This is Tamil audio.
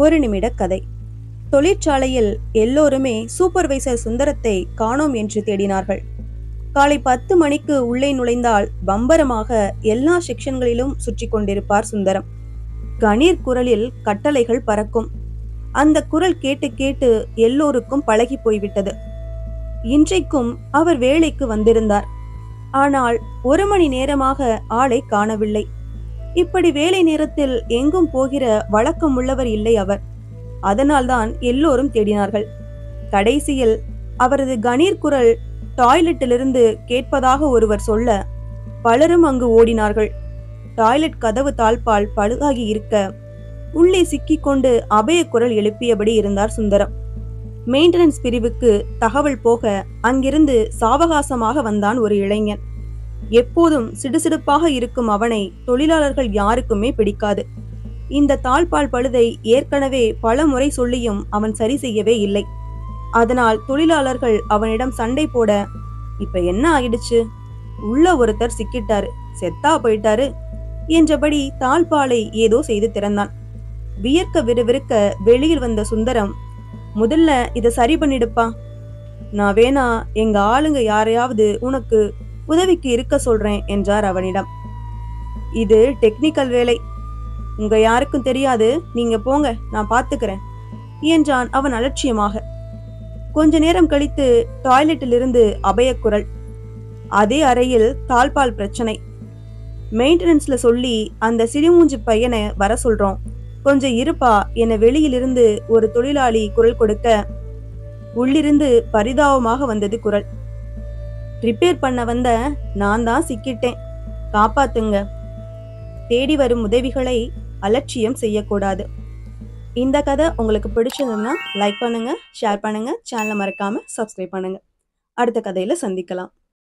ஒரு நிமிட கதை. தொழிற்சாலையில் எல்லோருமே சூப்பர்வைசர் சுந்தரத்தை காணோம் என்று தேடினார்கள். காலை 10 மணிக்கு உள்ளே நுழைந்தால் பம்பரமாக எல்லா செக்ஷன்களிலும் சுற்றி கொண்டிருப்பார் சுந்தரம். கணீர் குரலில் கட்டளைகள் பறக்கும். அந்த குரல் கேட்டு கேட்டு எல்லோருக்கும் பழகி போய்விட்டது. இன்றைக்கும் அவர் வேலைக்கு வந்திருந்தார். ஆனால் 1 மணி நேரமாக ஆளை காணவில்லை. இப்படி வேலை நேரத்தில் எங்கும் போகிற வழக்கம் உள்ளவர் இல்லை அவர். அதனால்தான் எல்லோரும் தேடினார்கள். கடைசியில் அவரது கணீர் குரல் டாய்லெட்டிலிருந்து கேட்பதாக ஒருவர் சொல்ல பலரும் அங்கு ஓடினார்கள். டாய்லெட் கதவு தாழ்பால் பழுதாகி இருக்க உள்ளே சிக்கிக்கொண்டு அபய குரல் எழுப்பியபடி இருந்தார் சுந்தரம். மெயின்டெனன்ஸ் பிரிவுக்கு தகவல் போக அங்கிருந்து சாவகாசமாக வந்தான் ஒரு இளைஞன். எப்போதும் சிடுசிடுப்பாக இருக்கும் அவனை தொழிலாளர்கள் யாருக்குமே பிடிக்காது. இந்த தாழ்பால் பழுதை ஏற்கனவே பல முறை சொல்லியும் அவன் சரி செய்யவே இல்லை. அதனால் தொழிலாளர்கள் அவனிடம் சண்டை போட, இப்ப என்ன ஆயிடுச்சு, உள்ள ஒருத்தர் சிக்கிட்டாரு, செத்தா போயிட்டாரு என்றபடி தாழ்பாலை ஏதோ செய்து திறந்தான். வியர்க்க விறுவிறுக்க வெளியில் வந்த சுந்தரம், முதல்ல இதை சரி பண்ணிடுப்பா, நான் வேணா எங்க ஆளுங்க யாரையாவது உனக்கு உதவிக்கு இருக்க சொல்றேன் என்றார் அவனிடம். இது டெக்னிக்கல் வேலை, உங்க யாருக்கும் தெரியாது, நீங்க போங்க, நான் பாத்துக்கிறேன் என்றான் அவன் அலட்சியமாக. கொஞ்ச நேரம் கழித்து டாய்லெட்டில் இருந்து அபயக்குரல். அதே அறையில் தாழ்பால் பிரச்சனை. மெயின்டெனன்ஸ்ல சொல்லி அந்த சிறுமூஞ்சு பையனை வர சொல்றோம், கொஞ்சம் இருப்பா என வெளியிலிருந்து ஒரு தொழிலாளி குரல் கொடுக்க உள்ளிருந்து பரிதாபமாக வந்தது குரல். ரிப்பேர் பண்ண வந்த நான் தான் சிக்கிட்டேன், காப்பாத்துங்க. தேடி வரும் உதவிகளை அலட்சியம் செய்யக்கூடாது. இந்த கதை உங்களுக்கு பிடிச்சதுன்னா லைக் பண்ணுங்க, ஷேர் பண்ணுங்க, சேனலை மறக்காம சப்ஸ்கிரைப் பண்ணுங்க. அடுத்த கதையில சந்திக்கலாம்.